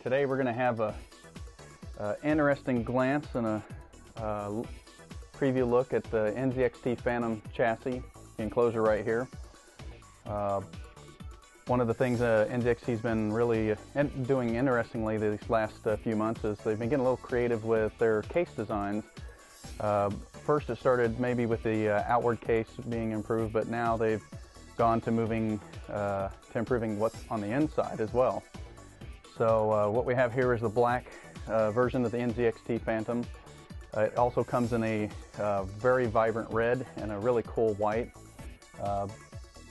Today we're going to have a interesting glance and a preview look at the NZXT Phantom chassis, the enclosure right here. One of the things NZXT's been really doing interestingly these last few months is they've been getting a little creative with their case designs. First it started maybe with the outward case being improved, but now they've gone to moving to improving what's on the inside as well. So what we have here is the black version of the NZXT Phantom. It also comes in a very vibrant red and a really cool white.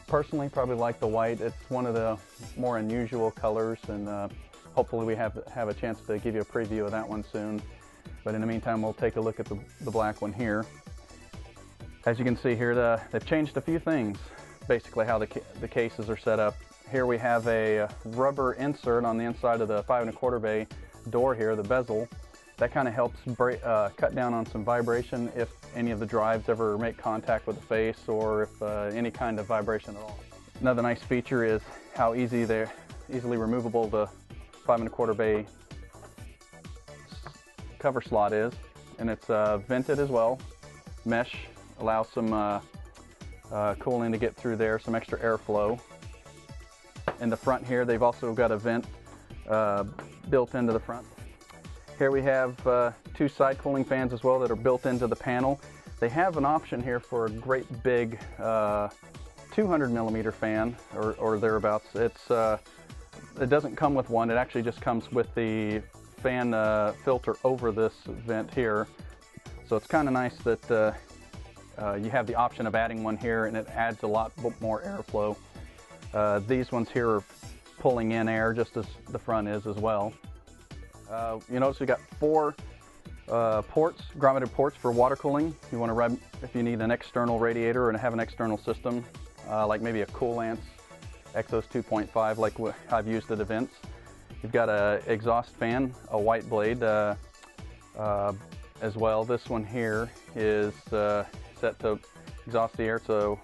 Personally, probably like the white. It's one of the more unusual colors, and hopefully we have a chance to give you a preview of that one soon. But in the meantime, we'll take a look at the black one here. As you can see here, they've changed a few things, basically how the cases are set up. Here we have a rubber insert on the inside of the 5 1/4 bay door here, the bezel. That kind of helps cut down on some vibration if any of the drives ever make contact with the face, or if any kind of vibration at all. Another nice feature is how easily removable the 5 1/4 bay cover slot is, and it's vented as well. Mesh allows some cooling to get through there, some extra airflow. In the front here, they've also got a vent built into the front. Here we have two side cooling fans as well that are built into the panel. They have an option here for a great big 200mm fan or thereabouts. It doesn't come with one. It actually just comes with the fan filter over this vent here. So it's kind of nice that you have the option of adding one here, and it adds a lot more airflow. These ones here are pulling in air just as the front is as well. You notice we got 4 ports, grommeted ports for water cooling. You want to run if you need an external radiator and have an external system, like maybe a Coolance Exos 2.5 like I've used at events. You've got an exhaust fan, a white blade as well. This one here is set to exhaust the air, so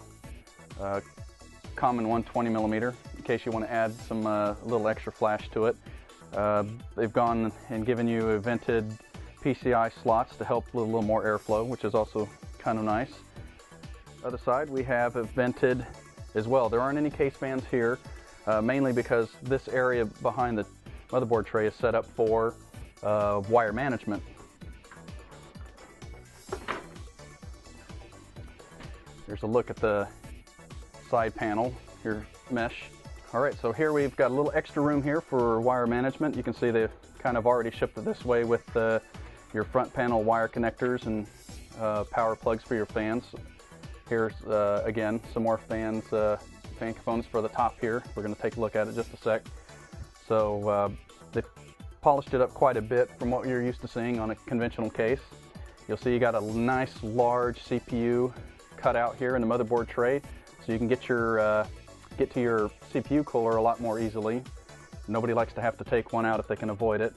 common 120mm in case you want to add some little extra flash to it. They've gone and given you a vented PCI slots to help with a little more airflow, which is also kind of nice. Other side we have a vented as well. There aren't any case fans here, mainly because this area behind the motherboard tray is set up for wire management. Here's a look at the side panel, your mesh. All right, so here we've got a little extra room here for wire management. You can see they've kind of already shipped it this way with your front panel wire connectors and power plugs for your fans. Here's again some more fan components for the top here. We're going to take a look at it in just a sec. So they've polished it up quite a bit from what you're used to seeing on a conventional case. You'll see you got a nice large CPU cut out here in the motherboard tray, so you can get to your CPU cooler a lot more easily. Nobody likes to have to take one out if they can avoid it.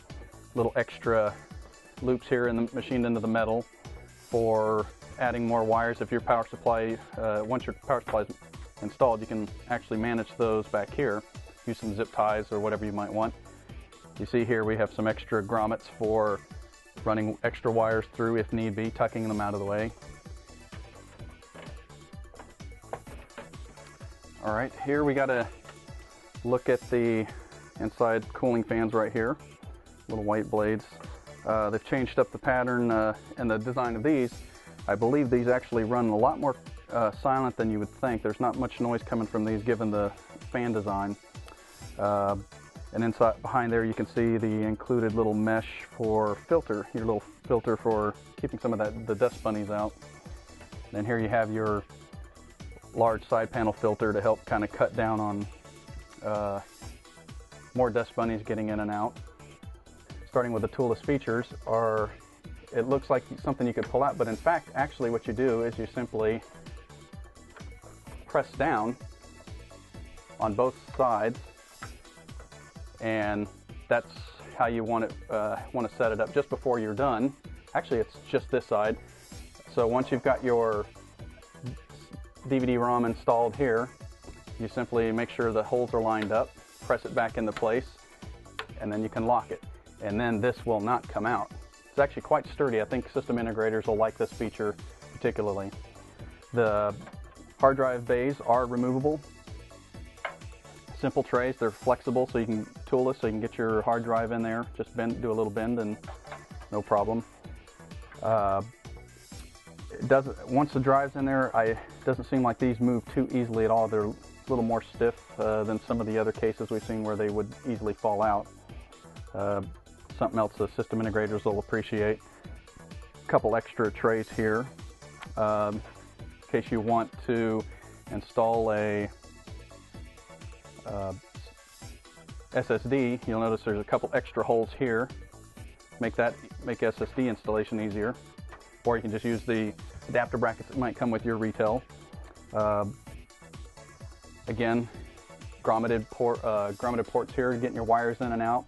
Little extra loops here machined into the metal for adding more wires. If your power supply, once your power supply is installed, you can actually manage those back here. Use some zip ties or whatever you might want. You see here we have some extra grommets for running extra wires through if need be, tucking them out of the way. All right, here we got to look at the inside cooling fans right here, little white blades. They've changed up the pattern and the design of these. I believe these actually run a lot more silent than you would think. There's not much noise coming from these given the fan design. And inside behind there you can see the included little mesh for filter, your little filter for keeping some of the dust bunnies out. And here you have your large side panel filter to help kind of cut down on more dust bunnies getting in and out. Starting with the toolless features it looks like something you could pull out, but in fact actually what you do is you simply press down on both sides, and that's how you want to set it up just before you're done. Actually it's just this side. So once you've got your DVD-ROM installed here, you simply make sure the holes are lined up, press it back into place, and then you can lock it, and then this will not come out. It's actually quite sturdy. I think system integrators will like this feature particularly. The hard drive bays are removable. Simple trays, they're flexible, so you can toolless, so you can get your hard drive in there, just bend, do a little bend, and no problem. Once the drive's in there, it doesn't seem like these move too easily at all. They're a little more stiff than some of the other cases we've seen where they would easily fall out. Something else the system integrators will appreciate. A couple extra trays here in case you want to install a SSD. You'll notice there's a couple extra holes here. Make SSD installation easier, or you can just use the adapter brackets that might come with your retail. Again, grommeted ports here, getting your wires in and out.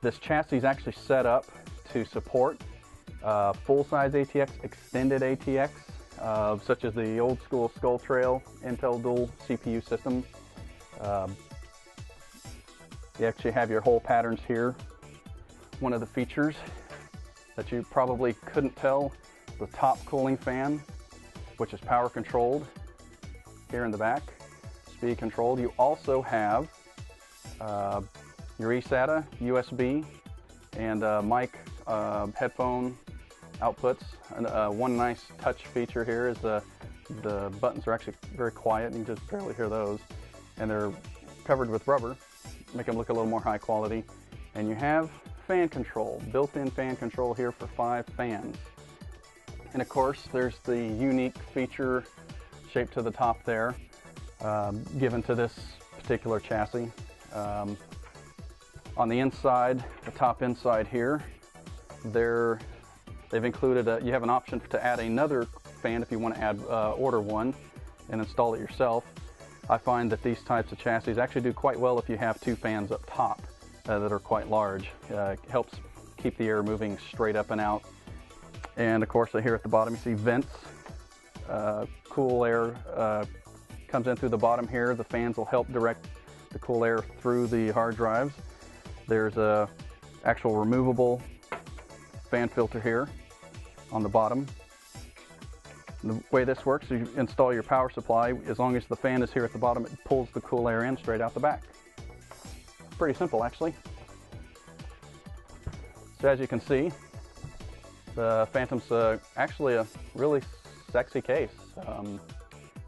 This chassis is actually set up to support full-size ATX, extended ATX, such as the old school Skull Trail Intel dual CPU system. You actually have your hole patterns here. One of the features that you probably couldn't tell, the top cooling fan, which is power controlled here in the back, speed controlled. You also have your eSATA, USB, and mic, headphone outputs. And one nice touch feature here is the buttons are actually very quiet. You can just barely hear those. And they're covered with rubber, make them look a little more high quality. And you have fan control, built-in fan control here for 5 fans. And of course, there's the unique feature shaped to the top there, given to this particular chassis. On the inside, the top inside here, they've included you have an option to add another fan if you want to order one and install it yourself. I find that these types of chassis actually do quite well if you have 2 fans up top that are quite large. It helps keep the air moving straight up and out. And of course, here at the bottom you see vents. Cool air comes in through the bottom here. The fans will help direct the cool air through the hard drives. There's a actual removable fan filter here on the bottom. The way this works, you install your power supply. As long as the fan is here at the bottom, it pulls the cool air in straight out the back. Pretty simple, actually. So as you can see, the Phantom's actually a really sexy case.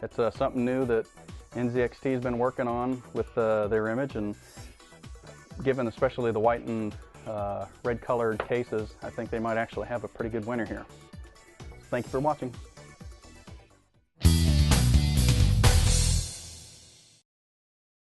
It's something new that NZXT has been working on with their image, and given especially the white and red colored cases, I think they might actually have a pretty good winner here. Thank you for watching.